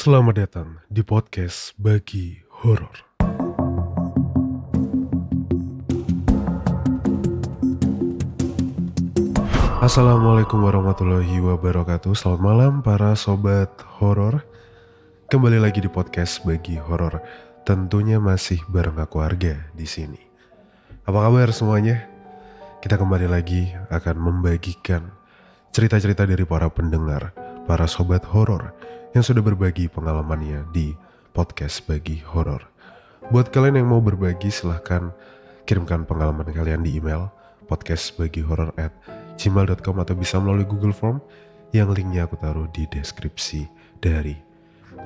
Selamat datang di podcast Bagi Horor. Assalamualaikum warahmatullahi wabarakatuh. Selamat malam para sobat horor. Kembali lagi di podcast Bagi Horor. Tentunya masih bareng aku Arga di sini. Apa kabar semuanya? Kita kembali lagi akan membagikan cerita-cerita dari para pendengar, para sobat horor yang sudah berbagi pengalamannya di podcast Bagi Horor. Buat kalian yang mau berbagi, silahkan kirimkan pengalaman kalian di email podcastbagihoror@gmail.com atau bisa melalui Google Form yang linknya aku taruh di deskripsi dari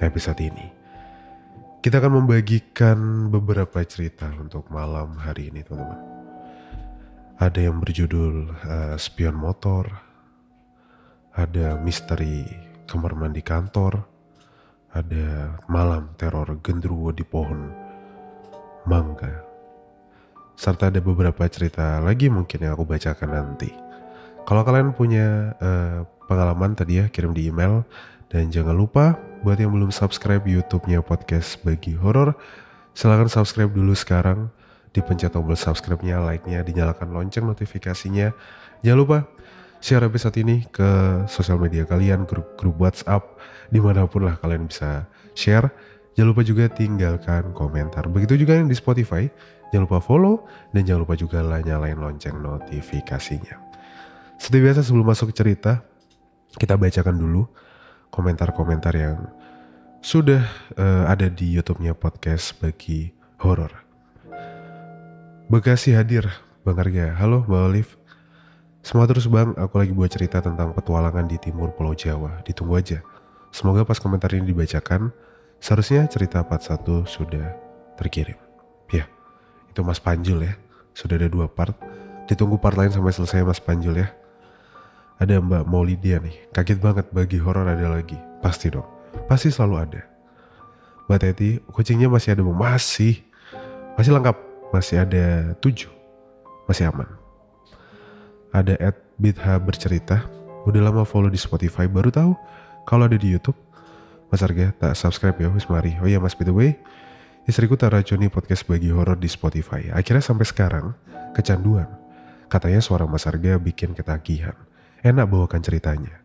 episode ini. Kita akan membagikan beberapa cerita untuk malam hari ini, teman-teman. Ada yang berjudul Spion Motor, ada misteri kamar mandi kantor, ada malam teror genderuwo di pohon mangga, serta ada beberapa cerita lagi mungkin yang aku bacakan nanti. Kalau kalian punya pengalaman tadi ya, kirim di email. Dan jangan lupa buat yang belum subscribe YouTube-nya podcast Bagi Horor, silahkan subscribe dulu sekarang. Dipencet tombol subscribe-nya, like-nya, dinyalakan lonceng notifikasinya. Jangan lupa share episode ini ke sosial media kalian, grup WhatsApp, dimanapun lah kalian bisa share. Jangan lupa juga tinggalkan komentar. Begitu juga yang di Spotify, jangan lupa follow, dan jangan lupa juga nyalain lonceng notifikasinya. Seperti biasa sebelum masuk ke cerita, kita bacakan dulu komentar-komentar yang sudah ada di YouTube-nya podcast Bagi Horor. Bekasi hadir, Bang Arga. Halo Mbak Olive. Semangat terus bang, aku lagi buat cerita tentang petualangan di timur Pulau Jawa. Ditunggu aja. Semoga pas komentar ini dibacakan, seharusnya cerita part 1 sudah terkirim. Ya, itu Mas Panjul ya. Sudah ada 2 part. Ditunggu part lain sampai selesai Mas Panjul ya. Ada Mbak Maulidia nih. Kaget banget, Bagi Horor ada lagi. Pasti dong. Pasti selalu ada. Mbak Teti, kucingnya masih ada bang? Masih lengkap. Masih ada 7. Masih aman. Ada @bitha bercerita, udah lama follow di Spotify, baru tahu kalau ada di YouTube. Mas Arga tak subscribe ya, wis mari. Oh iya Mas, by the way, istriku tak racuni podcast Bagi Horor di Spotify. Akhirnya sampai sekarang kecanduan. Katanya suara Mas Arga bikin ketagihan. Enak bawakan ceritanya.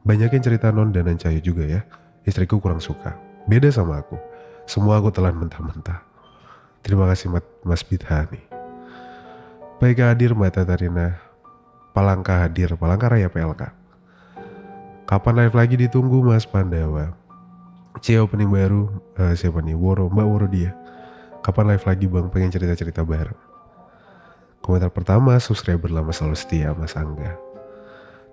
Banyakin cerita non dan Cahayu juga ya. Istriku kurang suka. Beda sama aku. Semua aku telan mentah-mentah. Terima kasih Mas Bitha nih. Baik hadir Mbak Tatarina. Palangka hadir, Palangka Raya PLK. Kapan live lagi ditunggu Mas Pandawa. Opening baru, siapa nih? Mbak Woro dia. Kapan live lagi bang, pengen cerita-cerita bareng. Komentar pertama, subscriber lama selalu setia Mas Angga.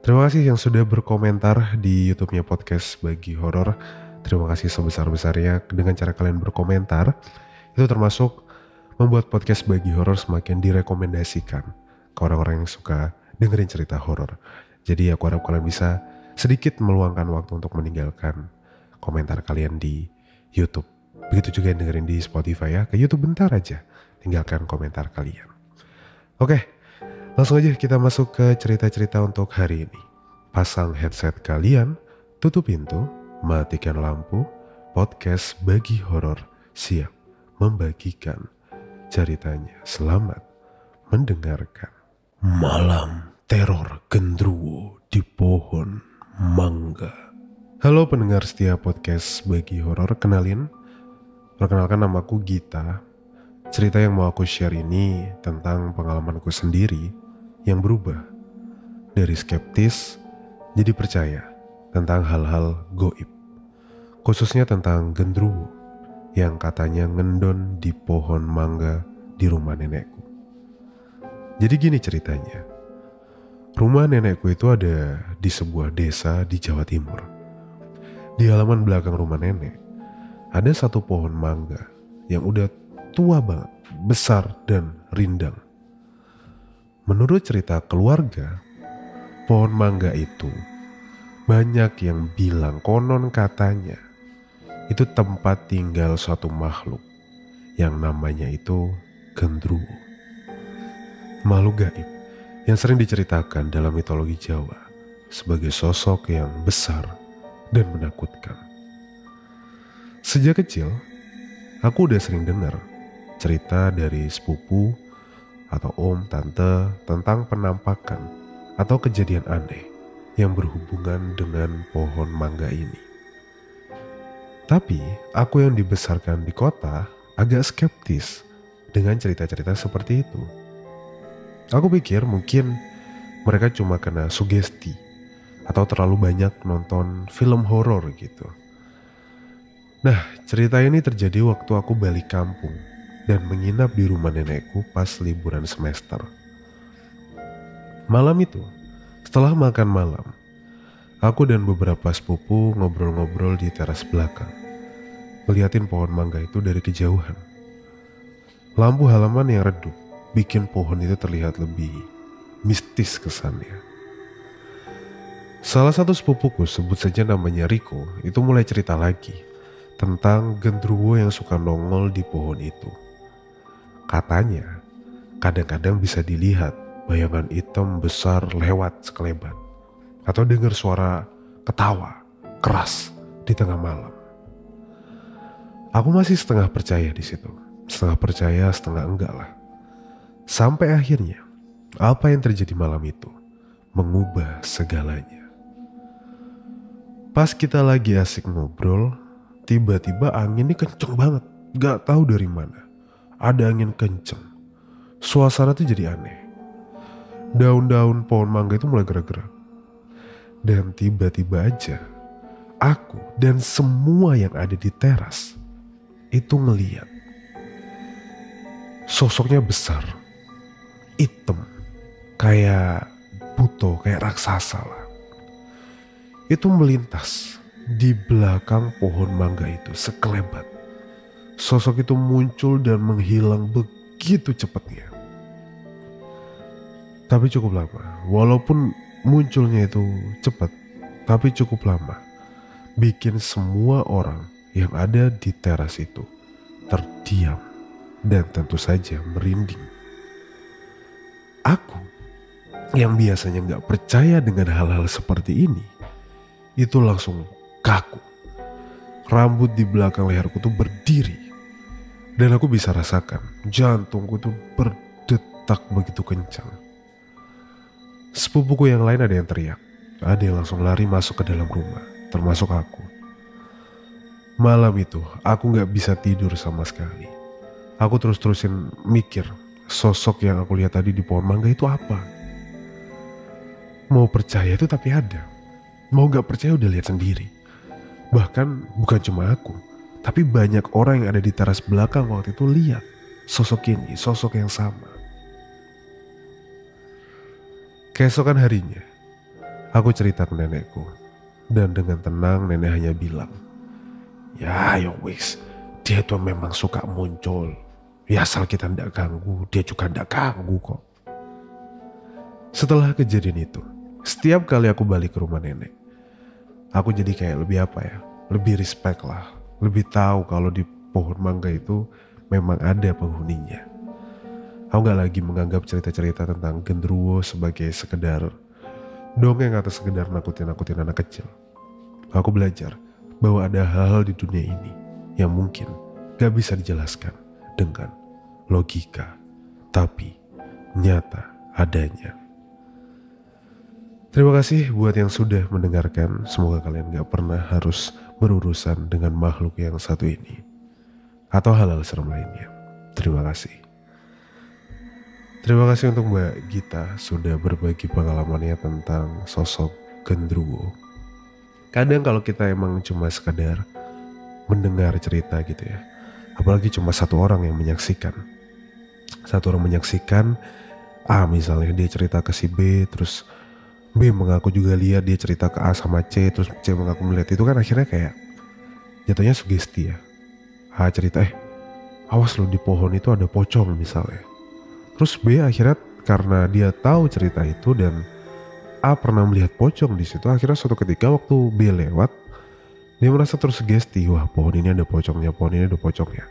Terima kasih yang sudah berkomentar di YouTube-nya podcast Bagi Horor. Terima kasih sebesar-besarnya dengan cara kalian berkomentar. Itu termasuk membuat podcast Bagi Horor semakin direkomendasikan ke orang-orang yang suka dengerin cerita horor. Jadi aku harap kalian bisa sedikit meluangkan waktu untuk meninggalkan komentar kalian di YouTube. Begitu juga yang dengerin di Spotify ya. Ke YouTube bentar aja, tinggalkan komentar kalian. Oke, langsung aja kita masuk ke cerita-cerita untuk hari ini. Pasang headset kalian, tutup pintu, matikan lampu. Podcast Bagi Horor siap membagikan ceritanya. Selamat mendengarkan. Malam teror genderuwo di pohon mangga. Halo pendengar setia podcast Bagi Horor, perkenalkan namaku Gita. Cerita yang mau aku share ini tentang pengalamanku sendiri yang berubah dari skeptis jadi percaya tentang hal-hal goib, khususnya tentang genderuwo yang katanya ngendon di pohon mangga di rumah nenekku. Jadi gini ceritanya. Rumah nenekku itu ada di sebuah desa di Jawa Timur. Di halaman belakang rumah nenek, ada satu pohon mangga yang udah tua banget, besar dan rindang. Menurut cerita keluarga, pohon mangga itu banyak yang bilang konon katanya itu tempat tinggal suatu makhluk yang namanya itu genderuwo. Makhluk gaib yang sering diceritakan dalam mitologi Jawa sebagai sosok yang besar dan menakutkan. Sejak kecil, aku udah sering dengar cerita dari sepupu atau om, tante tentang penampakan atau kejadian aneh yang berhubungan dengan pohon mangga ini. Tapi aku yang dibesarkan di kota agak skeptis dengan cerita-cerita seperti itu. Aku pikir mungkin mereka cuma kena sugesti atau terlalu banyak nonton film horor gitu. Nah, cerita ini terjadi waktu aku balik kampung dan menginap di rumah nenekku pas liburan semester. Malam itu, setelah makan malam, aku dan beberapa sepupu ngobrol-ngobrol di teras belakang, ngeliatin pohon mangga itu dari kejauhan. Lampu halaman yang redup bikin pohon itu terlihat lebih mistis kesannya. Salah satu sepupuku, sebut saja namanya Riko, itu mulai cerita lagi tentang genderuwo yang suka nongol di pohon itu. Katanya, kadang-kadang bisa dilihat bayangan hitam besar lewat sekelebat, atau dengar suara ketawa keras di tengah malam. Aku masih setengah percaya di situ, setengah percaya setengah enggak lah. Sampai akhirnya, apa yang terjadi malam itu mengubah segalanya. Pas kita lagi asik ngobrol, tiba-tiba angin ini kenceng banget, gak tahu dari mana. Ada angin kenceng, suasana tuh jadi aneh. Daun-daun pohon mangga itu mulai gerak-gerak. Dan tiba-tiba aja, aku dan semua yang ada di teras itu ngeliat sosoknya besar, hitam, kayak buto, kayak raksasa lah. Itu melintas di belakang pohon mangga itu sekelebat. Sosok itu muncul dan menghilang begitu cepatnya. Tapi cukup lama, walaupun munculnya itu cepat, tapi cukup lama, bikin semua orang yang ada di teras itu terdiam dan tentu saja merinding. Aku yang biasanya gak percaya dengan hal-hal seperti ini, itu langsung kaku. Rambut di belakang leherku tuh berdiri, dan aku bisa rasakan jantungku tuh berdetak begitu kencang. Sepupuku yang lain ada yang teriak, ada yang langsung lari masuk ke dalam rumah, termasuk aku. Malam itu aku gak bisa tidur sama sekali. Aku terus-terusin mikir, sosok yang aku lihat tadi di pohon mangga itu apa. Mau percaya itu tapi ada, mau gak percaya udah lihat sendiri. Bahkan bukan cuma aku, tapi banyak orang yang ada di teras belakang waktu itu lihat sosok ini, sosok yang sama. Keesokan harinya, aku cerita ke nenekku, dan dengan tenang nenek hanya bilang, ya wis, dia tuh memang suka muncul. Ya asal kita ndak ganggu, dia juga ndak ganggu kok. Setelah kejadian itu, setiap kali aku balik ke rumah nenek, aku jadi kayak lebih lebih respect lah, lebih tahu kalau di pohon mangga itu memang ada penghuninya. Aku gak lagi menganggap cerita-cerita tentang genderuwo sebagai sekedar dongeng atau sekedar nakutin anak kecil. Aku belajar bahwa ada hal-hal di dunia ini yang mungkin gak bisa dijelaskan dengan logika, tapi nyata adanya. Terima kasih buat yang sudah mendengarkan. Semoga kalian gak pernah harus berurusan dengan makhluk yang satu ini atau hal-hal serem lainnya. Terima kasih. Terima kasih untuk Mbak Gita sudah berbagi pengalamannya tentang sosok genderuwo. Kadang kalau kita emang cuma sekadar mendengar cerita gitu ya, apalagi cuma satu orang yang menyaksikan. Satu orang menyaksikan, misalnya dia cerita ke si B, terus B mengaku juga lihat, dia cerita ke A sama C, terus C mengaku melihat, itu kan akhirnya kayak jatuhnya sugesti ya. A cerita, awas lo di pohon itu ada pocong misalnya. Terus B akhirnya karena dia tahu cerita itu dan A pernah melihat pocong di situ, akhirnya suatu ketika waktu B lewat, dia merasa tersugesti, wah pohon ini ada pocongnya, pohon ini ada pocongnya.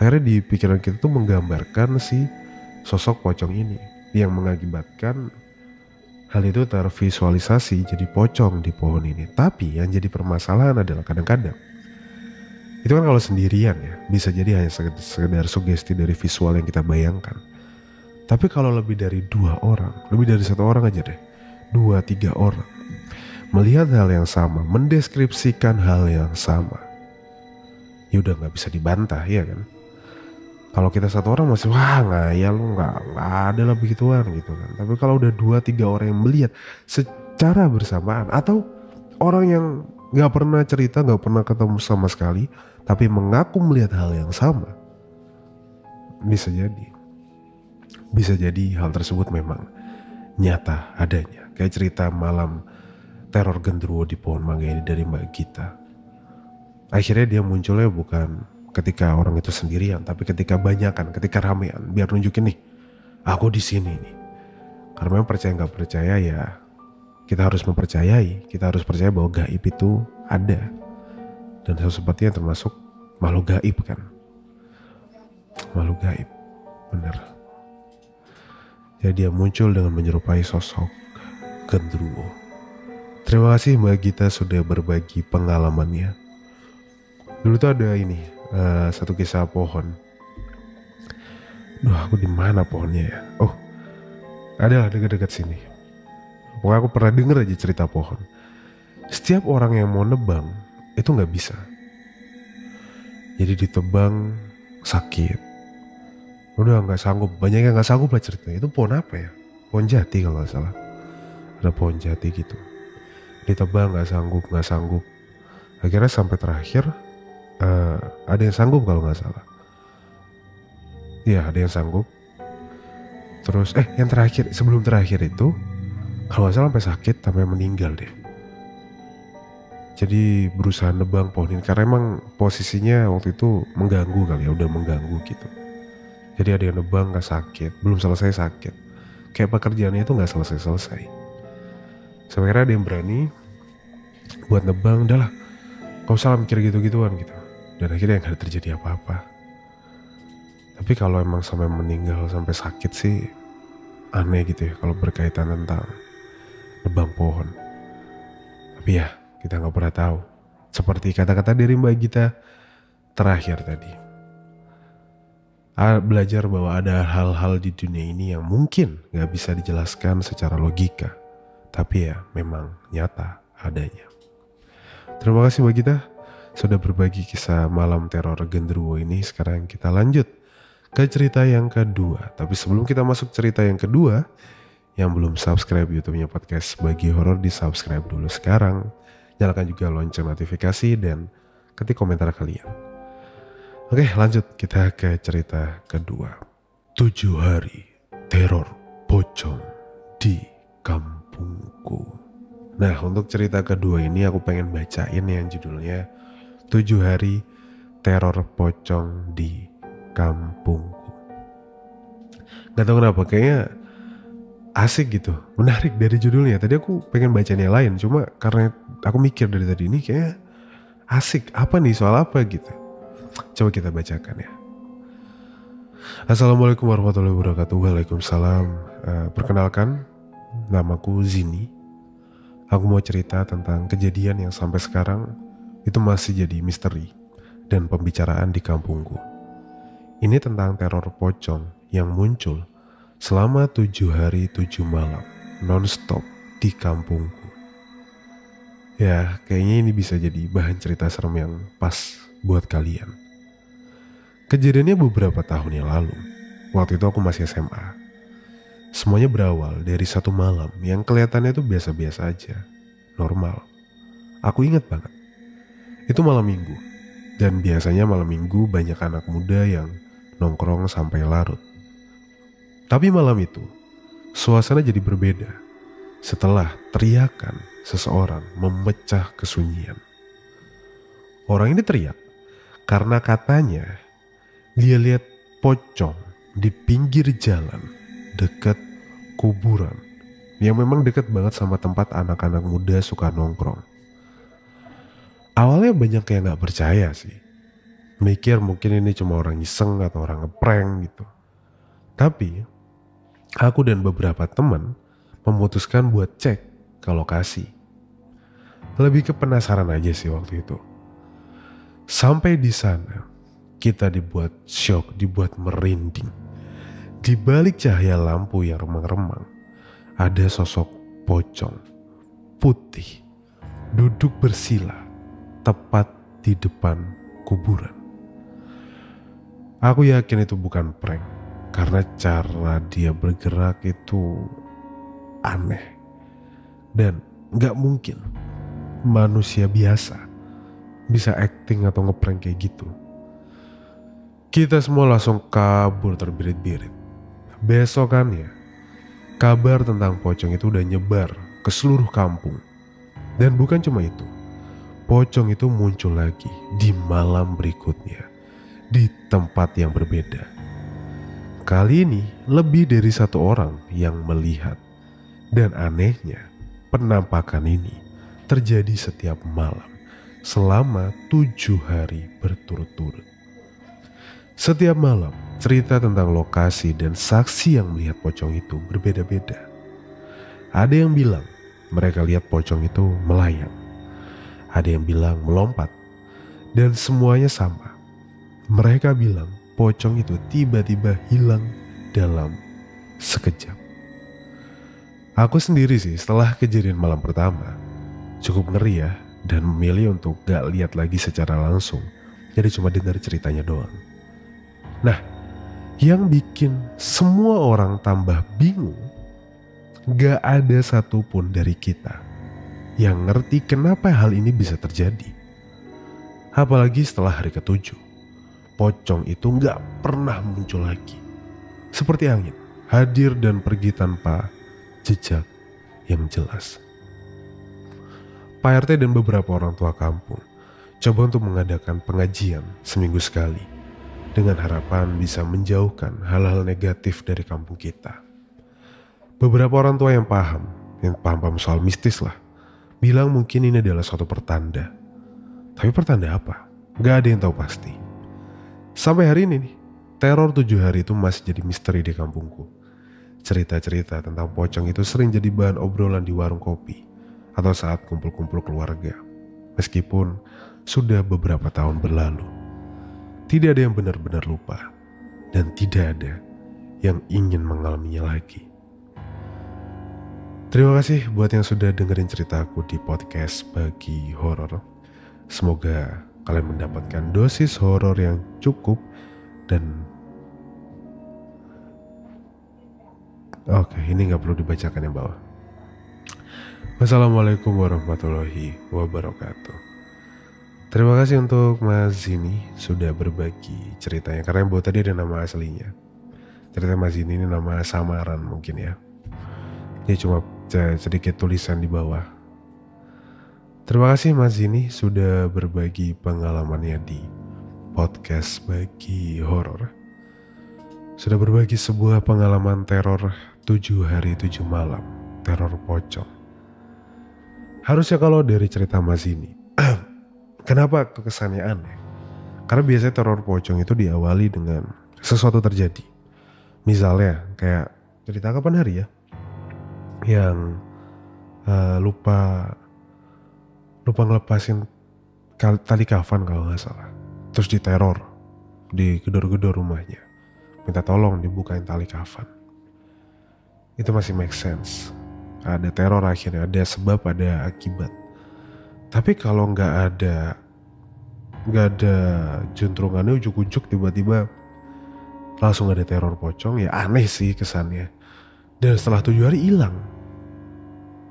Akhirnya di pikiran kita tuh menggambarkan si sosok pocong ini yang mengakibatkan hal itu tervisualisasi jadi pocong di pohon ini. Tapi yang jadi permasalahan adalah kadang-kadang Itu kan kalau sendirian ya, bisa jadi hanya sekedar sugesti dari visual yang kita bayangkan. Tapi kalau lebih dari 2 orang, lebih dari 1 orang aja deh, 2-3 orang, melihat hal yang sama, mendeskripsikan hal yang sama, ya udah gak bisa dibantah ya kan. Kalau kita 1 orang masih wah ngayal lu, nggak ada lah begituan gitu kan. Tapi kalau udah 2-3 orang yang melihat secara bersamaan, atau orang yang nggak pernah cerita, nggak pernah ketemu sama sekali, tapi mengaku melihat hal yang sama, bisa jadi hal tersebut memang nyata adanya. Kayak cerita malam teror genderuwo di pohon mangga ini dari Mbak Gita. Akhirnya dia munculnya bukan ketika orang itu sendirian, tapi ketika banyakan, ketika ramean, biar nunjukin nih, aku di sini nih. Karena memang percaya nggak percaya ya, kita harus mempercayai, kita harus percaya bahwa gaib itu ada. Dan sepertinya termasuk makhluk gaib kan. Makhluk gaib, bener. Jadi dia muncul dengan menyerupai sosok genderuwo. Terima kasih Mbak Gita sudah berbagi pengalamannya. Dulu tuh ada ini, satu kisah pohon. Duh, aku di mana pohonnya ya? Oh, adalah dekat-dekat sini. Pokoknya aku pernah denger aja cerita pohon. Setiap orang yang mau nebang itu nggak bisa. Jadi ditebang sakit. Udah nggak sanggup. Banyak yang nggak sanggup lah ceritanya. Itu pohon apa ya? Pohon jati kalau nggak salah. Ada pohon jati gitu. Ditebang nggak sanggup. Akhirnya sampai terakhir. Ada yang sanggup kalau nggak salah. Iya, ada yang sanggup. Terus yang terakhir, sebelum terakhir itu kalau nggak salah sampai sakit, sampai meninggal deh. Jadi berusaha nebang pohon ini karena emang posisinya waktu itu mengganggu kali ya, udah mengganggu gitu. Jadi ada yang nebang nggak sakit, belum selesai sakit. Kayak pekerjaannya itu nggak selesai. Sampai akhirnya ada yang berani buat nebang, udahlah, kau salah mikir gitu-gituan gitu. Dan akhirnya nggak terjadi apa-apa. Tapi kalau emang sampai meninggal, sampai sakit sih aneh gitu ya kalau berkaitan tentang nebang pohon. Tapi ya kita nggak pernah tahu. Seperti kata-kata dari Mbak Gita terakhir tadi. Belajar bahwa ada hal-hal di dunia ini yang mungkin nggak bisa dijelaskan secara logika. Tapi ya memang nyata adanya. Terima kasih Mbak Gita sudah berbagi kisah malam teror genderuwo ini. Sekarang kita lanjut ke cerita yang kedua. Tapi sebelum kita masuk cerita yang kedua, yang belum subscribe YouTube-nya podcast Bagi Horor, di subscribe dulu sekarang. Nyalakan juga lonceng notifikasi dan ketik komentar kalian. Oke, lanjut kita ke cerita kedua. 7 hari teror pocong di kampungku. Nah, untuk cerita kedua ini aku pengen bacain yang judulnya 7 hari teror pocong di kampungku. Gak tau kenapa, kayaknya asik gitu, menarik dari judulnya. Tadi aku pengen bacain yang lain, cuma karena aku mikir dari tadi ini kayak asik, apa nih, soal apa gitu. Coba kita bacakan ya. Assalamualaikum warahmatullahi wabarakatuh. Waalaikumsalam. Perkenalkan, namaku Zini. Aku mau cerita tentang kejadian yang sampai sekarang itu masih jadi misteri dan pembicaraan di kampungku. Ini tentang teror pocong yang muncul selama 7 hari 7 malam non-stop di kampungku. Ya, kayaknya ini bisa jadi bahan cerita serem yang pas buat kalian. Kejadiannya beberapa tahun yang lalu. Waktu itu aku masih SMA. Semuanya berawal dari satu malam yang kelihatannya itu biasa-biasa aja, normal. Aku ingat banget. Itu malam minggu. Dan biasanya malam minggu banyak anak muda yang nongkrong sampai larut. Tapi malam itu, suasana jadi berbeda setelah teriakan seseorang memecah kesunyian. Orang ini teriak karena katanya dia lihat pocong di pinggir jalan dekat kuburan yang memang dekat banget sama tempat anak-anak muda suka nongkrong. Awalnya banyak yang gak percaya sih. Mikir mungkin ini cuma orang iseng atau orang ngeprank gitu. Tapi aku dan beberapa teman memutuskan buat cek ke lokasi. Lebih ke penasaran aja sih waktu itu. Sampai di sana, kita dibuat syok, dibuat merinding. Di balik cahaya lampu yang remang-remang, ada sosok pocong putih duduk bersila tepat di depan kuburan. Aku yakin itu bukan prank karena cara dia bergerak itu aneh dan gak mungkin manusia biasa bisa acting atau ngeprank kayak gitu. Kita semua langsung kabur terbirit-birit. Besokannya, kabar tentang pocong itu udah nyebar ke seluruh kampung. Dan bukan cuma itu, pocong itu muncul lagi di malam berikutnya, di tempat yang berbeda. Kali ini lebih dari satu orang yang melihat. Dan anehnya, penampakan ini terjadi setiap malam selama 7 hari berturut-turut. Setiap malam, cerita tentang lokasi dan saksi yang melihat pocong itu berbeda-beda. Ada yang bilang mereka lihat pocong itu melayang. Ada yang bilang melompat. Dan semuanya sama. Mereka bilang pocong itu tiba-tiba hilang dalam sekejap. Aku sendiri sih setelah kejadian malam pertama cukup ngeri ya, dan memilih untuk gak lihat lagi secara langsung. Jadi cuma dengar ceritanya doang. Nah, yang bikin semua orang tambah bingung, gak ada satupun dari kita yang ngerti kenapa hal ini bisa terjadi. Apalagi setelah hari ke-7, pocong itu gak pernah muncul lagi. Seperti angin, hadir dan pergi tanpa jejak yang jelas. Pak RT dan beberapa orang tua kampung coba untuk mengadakan pengajian seminggu sekali dengan harapan bisa menjauhkan hal-hal negatif dari kampung kita. Beberapa orang tua yang paham soal mistis lah, bilang mungkin ini adalah suatu pertanda. Tapi pertanda apa? Gak ada yang tahu pasti. Sampai hari ini nih, teror 7 hari itu masih jadi misteri di kampungku. Cerita-cerita tentang pocong itu sering jadi bahan obrolan di warung kopi atau saat kumpul-kumpul keluarga. Meskipun sudah beberapa tahun berlalu, tidak ada yang benar-benar lupa dan tidak ada yang ingin mengalaminya lagi. Terima kasih buat yang sudah dengerin ceritaku di podcast Bagi Horor. Semoga kalian mendapatkan dosis horor yang cukup dan oke, ini gak perlu dibacakan yang bawah. Wassalamualaikum warahmatullahi wabarakatuh. Terima kasih untuk Mas Zini sudah berbagi ceritanya. Karena yang buat tadi ada nama aslinya. Cerita Mas Zini ini nama samaran mungkin ya. Ini cuma sedikit tulisan di bawah. Terima kasih Mas Zini sudah berbagi pengalamannya di podcast Bagi Horor. Sudah berbagi sebuah pengalaman teror 7 hari 7 malam. Teror pocong. Harusnya kalau dari cerita Mas ini, kenapa kesannya aneh? Karena biasanya teror pocong itu diawali dengan sesuatu terjadi. Misalnya kayak cerita kapan hari ya? Yang lupa ngelepasin tali kafan kalau gak salah. Terus diteror di gedor-gedor rumahnya. Minta tolong dibukain tali kafan. Itu masih make sense. Ada teror akhirnya, ada sebab, ada akibat. Tapi kalau nggak ada juntrungannya ujuk-ujuk tiba-tiba langsung ada teror pocong, ya aneh sih kesannya. Dan setelah 7 hari hilang.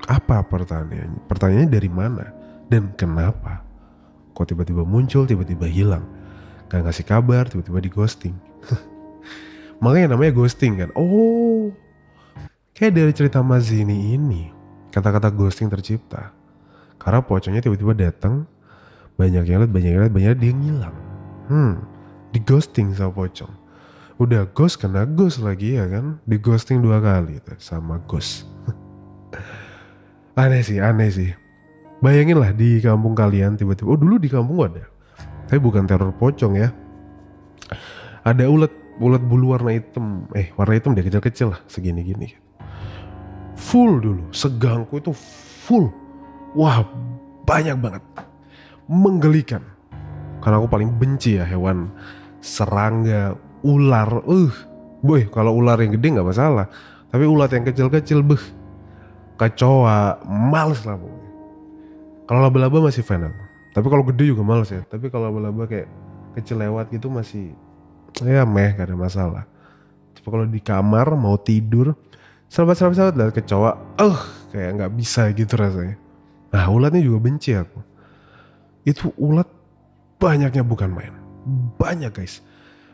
Apa pertanyaannya? Pertanyaannya dari mana dan kenapa? Kok tiba-tiba muncul, tiba-tiba hilang? Gak ngasih kabar, tiba-tiba di ghosting. Makanya namanya ghosting kan. Oh, kayak dari cerita Mas Zini ini, kata-kata ghosting tercipta. Karena pocongnya tiba-tiba datang, banyak yang lihat, dia ngilang. Di ghosting sama pocong. Udah ghost kena ghost lagi ya kan, di ghosting 2 kali tuh, sama ghost. Aneh sih. Bayangin lah di kampung kalian tiba-tiba, oh dulu di kampung ada. Tapi bukan teror pocong ya. Ada ulet bulu warna hitam. Warna hitam dia kecil-kecil lah, segini-gini. Full dulu, segangku itu full. Wah, banyak banget. Menggelikan. Karena aku paling benci ya hewan serangga, ular. Boy, kalau ular yang gede nggak masalah. Tapi ulat yang kecil-kecil, kecoa, males lah pokoknya. Kalau laba-laba masih fine aku. Tapi kalau gede juga males ya. Tapi kalau laba-laba kayak kecil lewat gitu masih ya gak ada masalah. Tapi kalau di kamar mau tidur, sahabat-sahabat lihat kecoa, kayak nggak bisa gitu rasanya. Nah ulatnya juga benci aku. Itu ulat banyaknya bukan main. Banyak guys.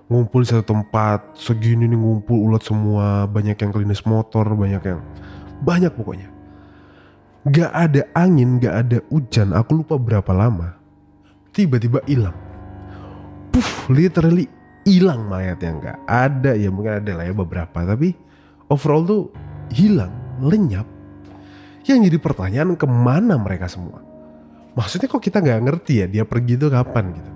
Ngumpul di satu tempat, segini nih ngumpul ulat semua. Banyak yang klinis motor, banyak pokoknya. Gak ada angin, gak ada hujan, aku lupa berapa lama. Tiba-tiba hilang. Literally hilang mayatnya. Gak ada, ya mungkin ada lah ya beberapa. Tapi overall tuh hilang, lenyap. Yang jadi pertanyaan kemana mereka semua. Maksudnya kok kita gak ngerti ya dia pergi itu kapan gitu.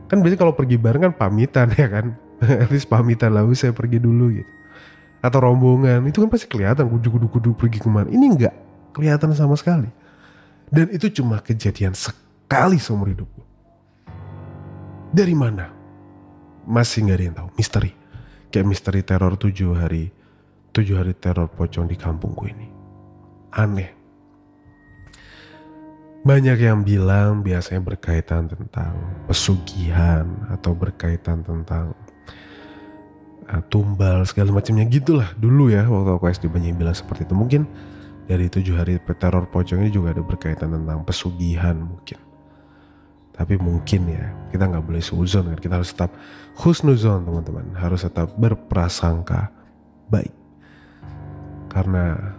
Kan biasanya kalau pergi bareng kan pamitan ya kan. At least pamitan lah, saya pergi dulu gitu. Atau rombongan, itu kan pasti kelihatan kudu pergi kemana. Ini enggak kelihatan sama sekali. Dan itu cuma kejadian sekali seumur hidupku. Dari mana? Masih gak ada yang tahu. Misteri. Kayak misteri teror 7 hari teror pocong di kampungku ini. Aneh. Banyak yang bilang biasanya berkaitan tentang pesugihan atau berkaitan tentang tumbal segala macamnya gitulah dulu ya waktu aku SD banyak yang bilang seperti itu. Mungkin dari 7 hari teror pocong ini juga ada berkaitan tentang pesugihan mungkin. Tapi mungkin ya kita nggak boleh suuzon kan, kita harus tetap husnuzon teman-teman, harus tetap berprasangka baik. Karena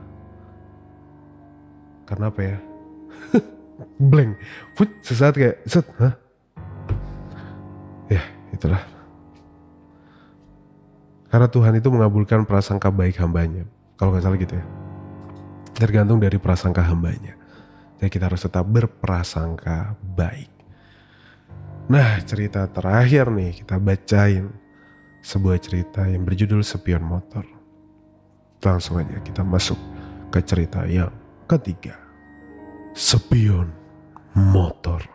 apa ya? Blank, sesaat kayak ya itulah. Karena Tuhan itu mengabulkan prasangka baik hambanya, kalau nggak salah gitu ya. Tergantung dari prasangka hambanya. Jadi kita harus tetap berprasangka baik. Nah cerita terakhir nih kita bacain sebuah cerita yang berjudul Spion Motor. Langsung aja kita masuk ke cerita yang ketiga. Spion Motor.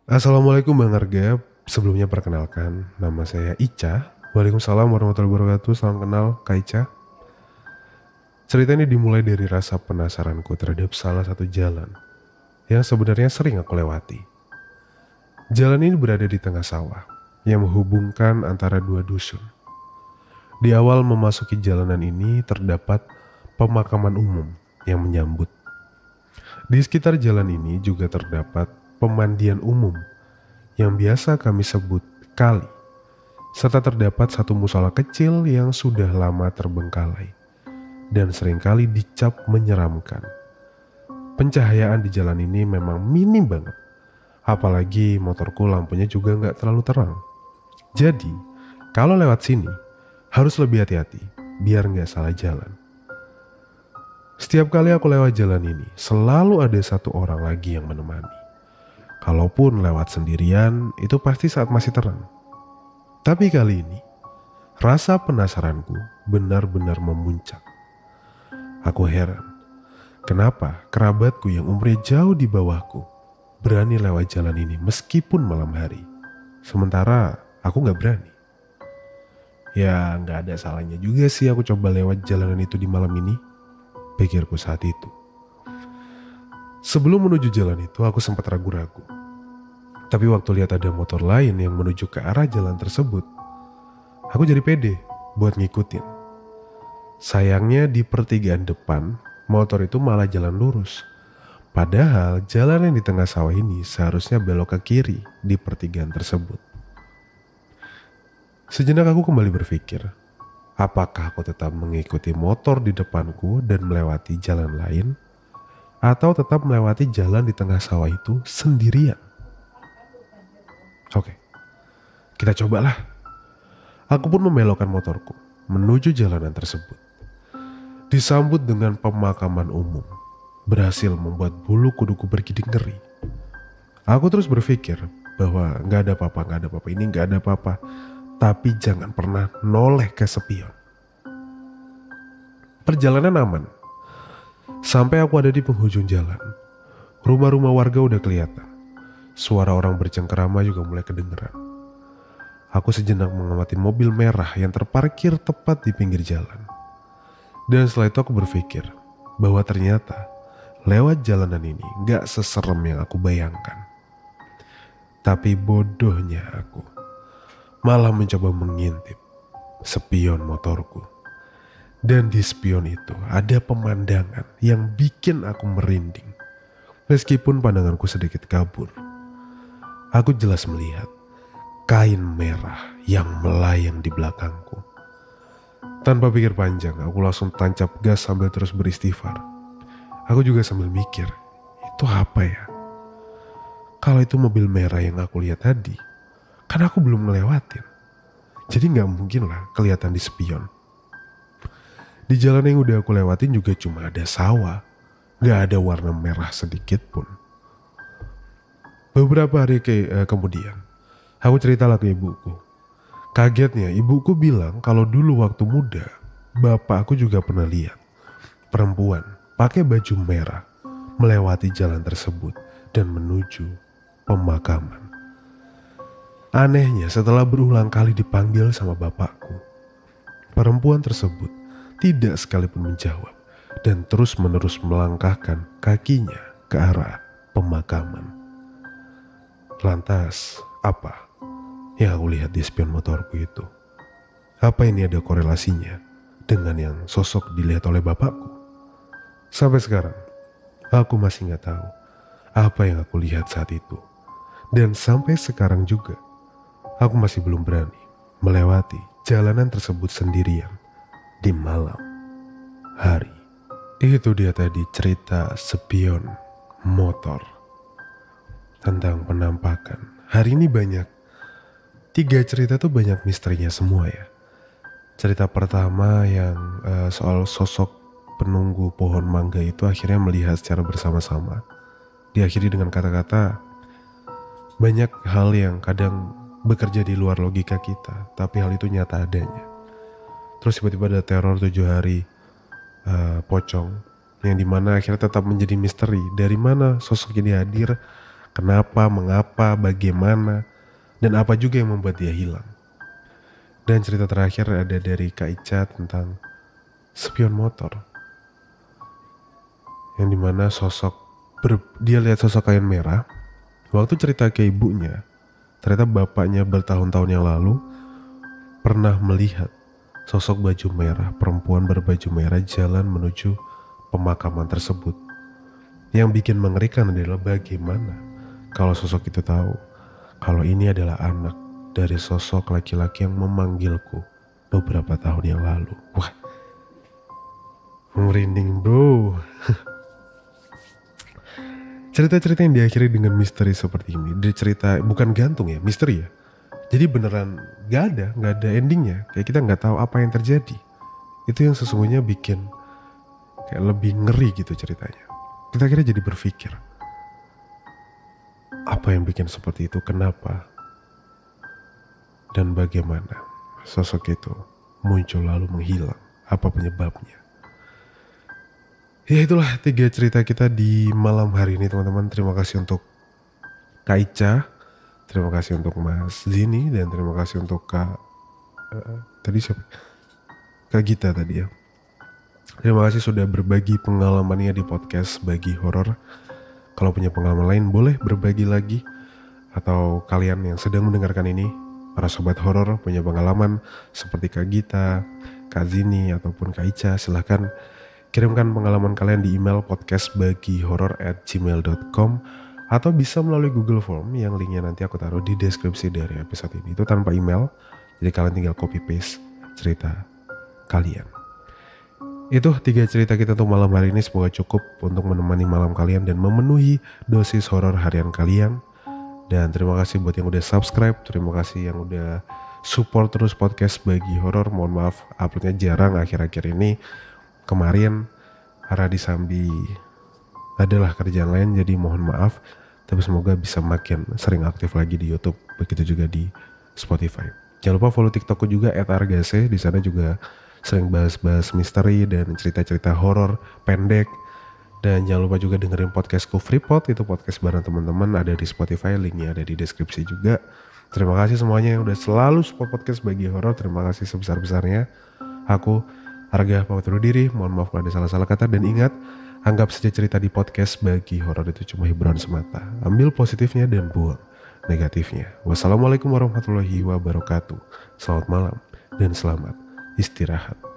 Assalamualaikum Bang Arga. Sebelumnya perkenalkan, nama saya Ica. Waalaikumsalam warahmatullahi wabarakatuh. Salam kenal Kak Ica. Cerita ini dimulai dari rasa penasaranku terhadap salah satu jalan yang sebenarnya sering aku lewati. Jalan ini berada di tengah sawah yang menghubungkan antara dua dusun. Di awal memasuki jalanan ini terdapat pemakaman umum yang menyambut. Di sekitar jalan ini juga terdapat pemandian umum yang biasa kami sebut kali, serta terdapat satu musola kecil yang sudah lama terbengkalai dan seringkali dicap menyeramkan. Pencahayaan di jalan ini memang minim banget, apalagi motorku lampunya juga nggak terlalu terang. Jadi kalau lewat sini harus lebih hati-hati biar nggak salah jalan. Setiap kali aku lewat jalan ini, selalu ada satu orang lagi yang menemani. Kalaupun lewat sendirian, itu pasti saat masih terang. Tapi kali ini, rasa penasaranku benar-benar memuncak. Aku heran, kenapa kerabatku yang umurnya jauh di bawahku berani lewat jalan ini meskipun malam hari. Sementara aku gak berani. Ya gak ada salahnya juga sih aku coba lewat jalanan itu di malam ini, pikirku saat itu. Sebelum menuju jalan itu aku sempat ragu-ragu. Tapi waktu lihat ada motor lain yang menuju ke arah jalan tersebut, aku jadi pede buat ngikutin. Sayangnya di pertigaan depan, motor itu malah jalan lurus. Padahal jalan yang di tengah sawah ini seharusnya belok ke kiri di pertigaan tersebut. Sejenak aku kembali berpikir, apakah aku tetap mengikuti motor di depanku dan melewati jalan lain, atau tetap melewati jalan di tengah sawah itu sendirian? Oke, kita cobalah. Aku pun membelokkan motorku menuju jalanan tersebut. Disambut dengan pemakaman umum, berhasil membuat bulu kuduku bergidik ngeri. Aku terus berpikir bahwa gak ada apa-apa, ini gak ada apa-apa. Tapi jangan pernah noleh ke spion. Perjalanan aman. Sampai aku ada di penghujung jalan. Rumah-rumah warga udah kelihatan. Suara orang bercengkerama juga mulai kedengeran. Aku sejenak mengamati mobil merah yang terparkir tepat di pinggir jalan. Dan setelah itu aku berpikir bahwa ternyata lewat jalanan ini gak seserem yang aku bayangkan. Tapi bodohnya aku malah mencoba mengintip spion motorku. Dan di spion itu ada pemandangan yang bikin aku merinding. Meskipun pandanganku sedikit kabur, aku jelas melihat kain merah yang melayang di belakangku. Tanpa pikir panjang, aku langsung tancap gas sambil terus beristighfar. Aku juga sambil mikir, itu apa ya? Kalau itu mobil merah yang aku lihat tadi, kan aku belum ngelewatin. Jadi gak mungkin lah kelihatan di spion. Di jalan yang udah aku lewatin juga cuma ada sawah. Gak ada warna merah sedikit pun. Beberapa hari kemudian, aku ceritalah ke ibuku. Kagetnya ibuku bilang kalau dulu waktu muda, bapakku juga pernah lihat perempuan pakai baju merah melewati jalan tersebut dan menuju pemakaman. Anehnya setelah berulang kali dipanggil sama bapakku, perempuan tersebut tidak sekalipun menjawab dan terus-menerus melangkahkan kakinya ke arah pemakaman. Lantas, apa yang aku lihat di spion motorku itu? Apa ini ada korelasinya dengan yang sosok dilihat oleh bapakku? Sampai sekarang, aku masih gak tahu apa yang aku lihat saat itu. Dan sampai sekarang juga, aku masih belum berani melewati jalanan tersebut sendirian di malam hari. Itu dia tadi cerita spion motor tentang penampakan. Hari ini banyak, 3 cerita tuh banyak misterinya semua ya. Cerita pertama yang soal sosok penunggu pohon mangga itu akhirnya melihat secara bersama-sama. Diakhiri dengan kata-kata, banyak hal yang kadang bekerja di luar logika kita, tapi hal itu nyata adanya. Terus tiba-tiba ada teror 7 hari pocong, yang dimana akhirnya tetap menjadi misteri. Dari mana sosok ini hadir, kenapa, mengapa, bagaimana, dan apa juga yang membuat dia hilang. Dan cerita terakhir ada dari Kak Ica tentang spion motor, yang dimana dia lihat sosok kain merah. Waktu cerita ke ibunya, ternyata bapaknya bertahun-tahun yang lalu pernah melihat sosok baju merah, perempuan berbaju merah jalan menuju pemakaman tersebut. Yang bikin mengerikan adalah bagaimana kalau sosok itu tahu kalau ini adalah anak dari sosok laki-laki yang memanggilku beberapa tahun yang lalu. Wah, merinding bro. Cerita-cerita yang diakhiri dengan misteri seperti ini, dia cerita bukan gantung ya, misteri ya. Jadi beneran gak ada endingnya. Kayak kita gak tahu apa yang terjadi. Itu yang sesungguhnya bikin kayak lebih ngeri gitu ceritanya. Kita akhirnya jadi berpikir, apa yang bikin seperti itu, kenapa, dan bagaimana sosok itu muncul lalu menghilang, apa penyebabnya. Ya itulah 3 cerita kita di malam hari ini teman-teman. Terima kasih untuk Kak Ica, terima kasih untuk Mas Zini, dan terima kasih untuk Kak Gita tadi ya. Terima kasih sudah berbagi pengalamannya di podcast Bagi Horor. Kalau punya pengalaman lain boleh berbagi lagi. Atau kalian yang sedang mendengarkan ini, para sobat horor punya pengalaman seperti Kak Gita, Kak Zini, ataupun Kak Ica, silahkan kirimkan pengalaman kalian di email podcastbagihoror@gmail.com atau bisa melalui Google Form yang linknya nanti aku taruh di deskripsi dari episode ini. Itu tanpa email, jadi kalian tinggal copy paste cerita kalian. Itu 3 cerita kita untuk malam hari ini, semoga cukup untuk menemani malam kalian dan memenuhi dosis horor harian kalian. Dan terima kasih buat yang udah subscribe, terima kasih yang udah support terus podcast Bagi Horor. Mohon maaf uploadnya jarang akhir-akhir ini. Kemarin Radi Sambi adalah kerjaan lain, jadi mohon maaf. Tapi semoga bisa makin sering aktif lagi di YouTube, begitu juga di Spotify. Jangan lupa follow TikTokku juga @argase. Di sana juga sering bahas-bahas misteri dan cerita-cerita horor pendek Dan jangan lupa juga dengerin podcastku Freepod, itu podcast bareng teman-teman, ada di Spotify, linknya ada di deskripsi juga. Terima kasih semuanya yang udah selalu support podcast Bagi Horor, terima kasih sebesar-besarnya. Aku, Arga, pamit undur diri, mohon maaf kalau ada salah-salah kata, dan ingat, anggap saja cerita di podcast Bagi Horor itu cuma hiburan semata. Ambil positifnya dan buang negatifnya. Wassalamualaikum warahmatullahi wabarakatuh. Selamat malam dan selamat istirahat.